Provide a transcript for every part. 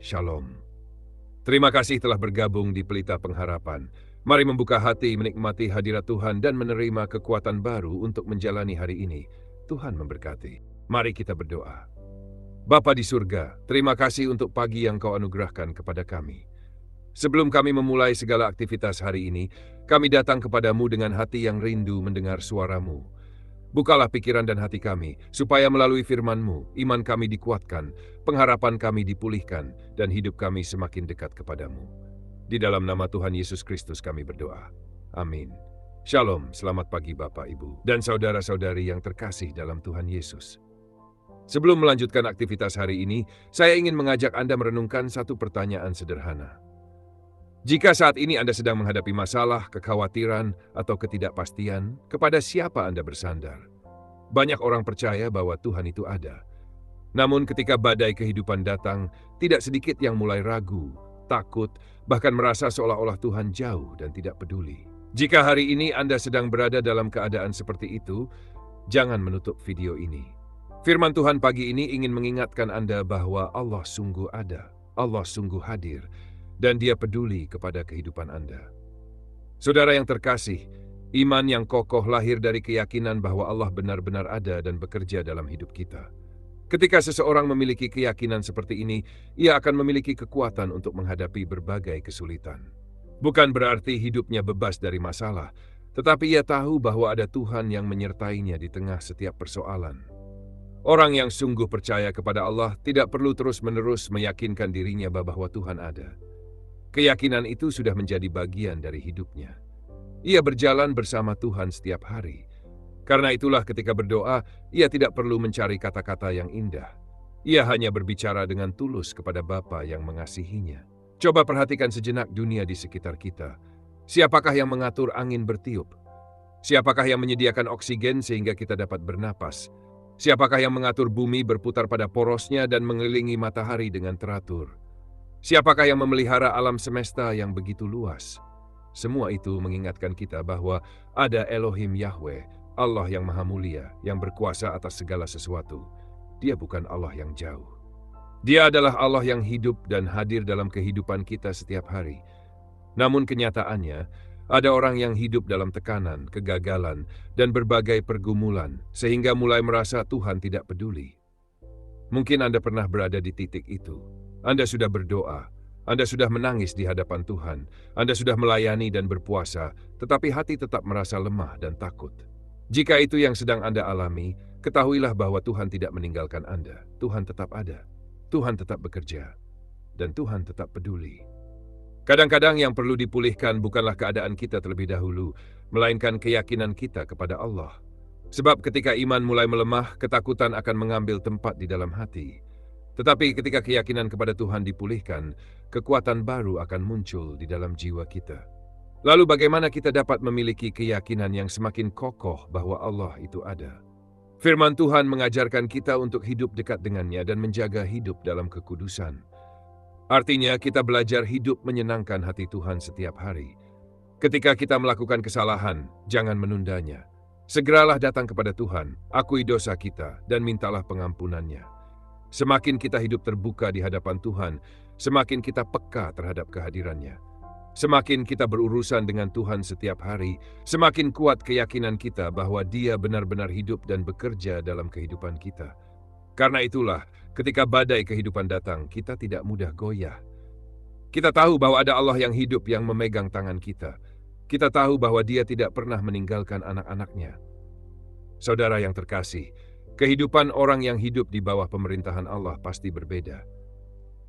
Shalom. Terima kasih telah bergabung di Pelita Pengharapan. Mari membuka hati, menikmati hadirat Tuhan dan menerima kekuatan baru untuk menjalani hari ini. Tuhan memberkati. Mari kita berdoa. Bapa di surga, terima kasih untuk pagi yang Kau anugerahkan kepada kami. Sebelum kami memulai segala aktivitas hari ini, kami datang kepadamu dengan hati yang rindu mendengar suara-Mu. Bukalah pikiran dan hati kami, supaya melalui firman-Mu, iman kami dikuatkan, pengharapan kami dipulihkan, dan hidup kami semakin dekat kepadamu. Di dalam nama Tuhan Yesus Kristus kami berdoa. Amin. Shalom, selamat pagi Bapak, Ibu, dan saudara-saudari yang terkasih dalam Tuhan Yesus. Sebelum melanjutkan aktivitas hari ini, saya ingin mengajak Anda merenungkan satu pertanyaan sederhana. Jika saat ini Anda sedang menghadapi masalah, kekhawatiran, atau ketidakpastian, kepada siapa Anda bersandar? Banyak orang percaya bahwa Tuhan itu ada. Namun ketika badai kehidupan datang, tidak sedikit yang mulai ragu, takut, bahkan merasa seolah-olah Tuhan jauh dan tidak peduli. Jika hari ini Anda sedang berada dalam keadaan seperti itu, jangan menutup video ini. Firman Tuhan pagi ini ingin mengingatkan Anda bahwa Allah sungguh ada, Allah sungguh hadir, dan Dia peduli kepada kehidupan Anda. Saudara yang terkasih, iman yang kokoh lahir dari keyakinan bahwa Allah benar-benar ada dan bekerja dalam hidup kita. Ketika seseorang memiliki keyakinan seperti ini, ia akan memiliki kekuatan untuk menghadapi berbagai kesulitan. Bukan berarti hidupnya bebas dari masalah, tetapi ia tahu bahwa ada Tuhan yang menyertainya di tengah setiap persoalan. Orang yang sungguh percaya kepada Allah tidak perlu terus-menerus meyakinkan dirinya bahwa Tuhan ada. Keyakinan itu sudah menjadi bagian dari hidupnya. Ia berjalan bersama Tuhan setiap hari. Karena itulah ketika berdoa, ia tidak perlu mencari kata-kata yang indah. Ia hanya berbicara dengan tulus kepada Bapa yang mengasihinya. Coba perhatikan sejenak dunia di sekitar kita. Siapakah yang mengatur angin bertiup? Siapakah yang menyediakan oksigen sehingga kita dapat bernapas? Siapakah yang mengatur bumi berputar pada porosnya dan mengelilingi matahari dengan teratur? Siapakah yang memelihara alam semesta yang begitu luas? Semua itu mengingatkan kita bahwa ada Elohim Yahweh, Allah yang maha mulia, yang berkuasa atas segala sesuatu. Dia bukan Allah yang jauh. Dia adalah Allah yang hidup dan hadir dalam kehidupan kita setiap hari. Namun kenyataannya, ada orang yang hidup dalam tekanan, kegagalan, dan berbagai pergumulan, sehingga mulai merasa Tuhan tidak peduli. Mungkin Anda pernah berada di titik itu. Anda sudah berdoa, Anda sudah menangis di hadapan Tuhan, Anda sudah melayani dan berpuasa, tetapi hati tetap merasa lemah dan takut. Jika itu yang sedang Anda alami, ketahuilah bahwa Tuhan tidak meninggalkan Anda. Tuhan tetap ada, Tuhan tetap bekerja, dan Tuhan tetap peduli. Kadang-kadang yang perlu dipulihkan bukanlah keadaan kita terlebih dahulu, melainkan keyakinan kita kepada Allah. Sebab ketika iman mulai melemah, ketakutan akan mengambil tempat di dalam hati. Tetapi ketika keyakinan kepada Tuhan dipulihkan, kekuatan baru akan muncul di dalam jiwa kita. Lalu bagaimana kita dapat memiliki keyakinan yang semakin kokoh bahwa Allah itu ada? Firman Tuhan mengajarkan kita untuk hidup dekat dengannya dan menjaga hidup dalam kekudusan. Artinya kita belajar hidup menyenangkan hati Tuhan setiap hari. Ketika kita melakukan kesalahan, jangan menundanya. Segeralah datang kepada Tuhan, akui dosa kita, dan mintalah pengampunannya. Semakin kita hidup terbuka di hadapan Tuhan, semakin kita peka terhadap kehadirannya. Semakin kita berurusan dengan Tuhan setiap hari, semakin kuat keyakinan kita bahwa Dia benar-benar hidup dan bekerja dalam kehidupan kita. Karena itulah, ketika badai kehidupan datang, kita tidak mudah goyah. Kita tahu bahwa ada Allah yang hidup yang memegang tangan kita. Kita tahu bahwa Dia tidak pernah meninggalkan anak-anaknya. Saudara yang terkasih, kehidupan orang yang hidup di bawah pemerintahan Allah pasti berbeda.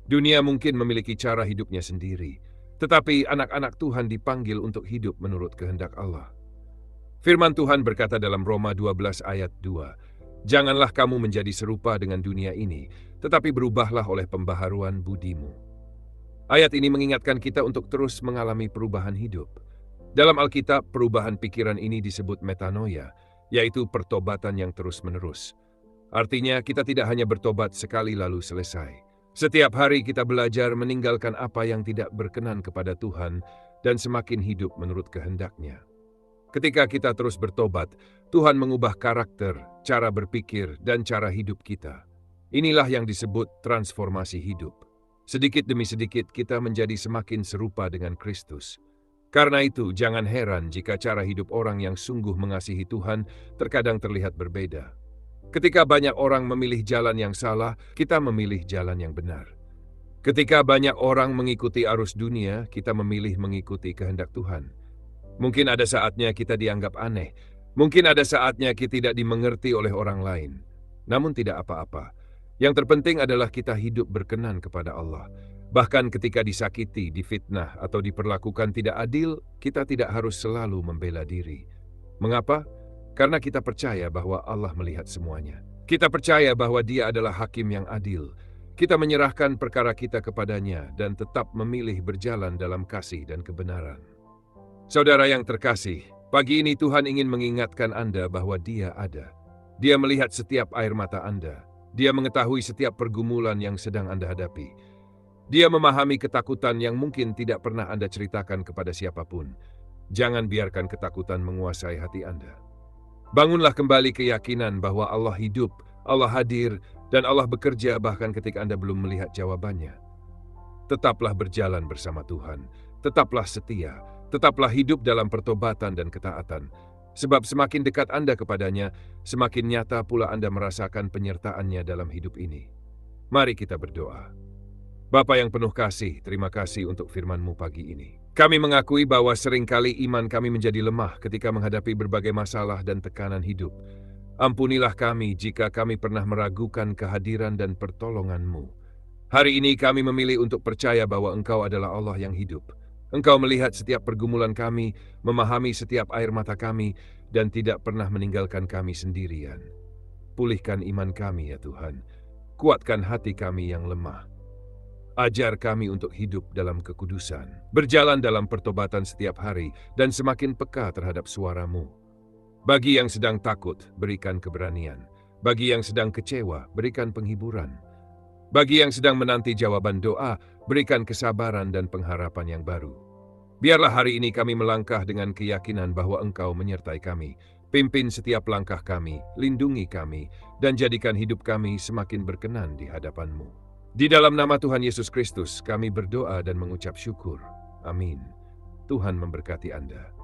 Dunia mungkin memiliki cara hidupnya sendiri, tetapi anak-anak Tuhan dipanggil untuk hidup menurut kehendak Allah. Firman Tuhan berkata dalam Roma 12 ayat 2, "Janganlah kamu menjadi serupa dengan dunia ini, tetapi berubahlah oleh pembaharuan budimu." Ayat ini mengingatkan kita untuk terus mengalami perubahan hidup. Dalam Alkitab, perubahan pikiran ini disebut metanoia, yaitu pertobatan yang terus-menerus. Artinya, kita tidak hanya bertobat sekali lalu selesai. Setiap hari kita belajar meninggalkan apa yang tidak berkenan kepada Tuhan dan semakin hidup menurut kehendak-Nya. Ketika kita terus bertobat, Tuhan mengubah karakter, cara berpikir, dan cara hidup kita. Inilah yang disebut transformasi hidup. Sedikit demi sedikit kita menjadi semakin serupa dengan Kristus. Karena itu, jangan heran jika cara hidup orang yang sungguh mengasihi Tuhan terkadang terlihat berbeda. Ketika banyak orang memilih jalan yang salah, kita memilih jalan yang benar. Ketika banyak orang mengikuti arus dunia, kita memilih mengikuti kehendak Tuhan. Mungkin ada saatnya kita dianggap aneh. Mungkin ada saatnya kita tidak dimengerti oleh orang lain. Namun tidak apa-apa. Yang terpenting adalah kita hidup berkenan kepada Allah. Bahkan ketika disakiti, difitnah, atau diperlakukan tidak adil, kita tidak harus selalu membela diri. Mengapa? Karena kita percaya bahwa Allah melihat semuanya. Kita percaya bahwa Dia adalah hakim yang adil. Kita menyerahkan perkara kita kepadanya dan tetap memilih berjalan dalam kasih dan kebenaran. Saudara yang terkasih, pagi ini Tuhan ingin mengingatkan Anda bahwa Dia ada. Dia melihat setiap air mata Anda. Dia mengetahui setiap pergumulan yang sedang Anda hadapi. Dia memahami ketakutan yang mungkin tidak pernah Anda ceritakan kepada siapapun. Jangan biarkan ketakutan menguasai hati Anda. Bangunlah kembali keyakinan bahwa Allah hidup, Allah hadir, dan Allah bekerja bahkan ketika Anda belum melihat jawabannya. Tetaplah berjalan bersama Tuhan. Tetaplah setia. Tetaplah hidup dalam pertobatan dan ketaatan. Sebab semakin dekat Anda kepadanya, semakin nyata pula Anda merasakan penyertaannya dalam hidup ini. Mari kita berdoa. Bapa yang penuh kasih, terima kasih untuk firman-Mu pagi ini. Kami mengakui bahwa seringkali iman kami menjadi lemah ketika menghadapi berbagai masalah dan tekanan hidup. Ampunilah kami jika kami pernah meragukan kehadiran dan pertolongan-Mu. Hari ini kami memilih untuk percaya bahwa Engkau adalah Allah yang hidup. Engkau melihat setiap pergumulan kami, memahami setiap air mata kami, dan tidak pernah meninggalkan kami sendirian. Pulihkan iman kami ya Tuhan. Kuatkan hati kami yang lemah. Ajar kami untuk hidup dalam kekudusan, berjalan dalam pertobatan setiap hari, dan semakin peka terhadap suara-Mu. Bagi yang sedang takut, berikan keberanian. Bagi yang sedang kecewa, berikan penghiburan. Bagi yang sedang menanti jawaban doa, berikan kesabaran dan pengharapan yang baru. Biarlah hari ini kami melangkah dengan keyakinan bahwa Engkau menyertai kami. Pimpin setiap langkah kami, lindungi kami, dan jadikan hidup kami semakin berkenan di hadapan-Mu. Di dalam nama Tuhan Yesus Kristus, kami berdoa dan mengucap syukur. Amin. Tuhan memberkati Anda.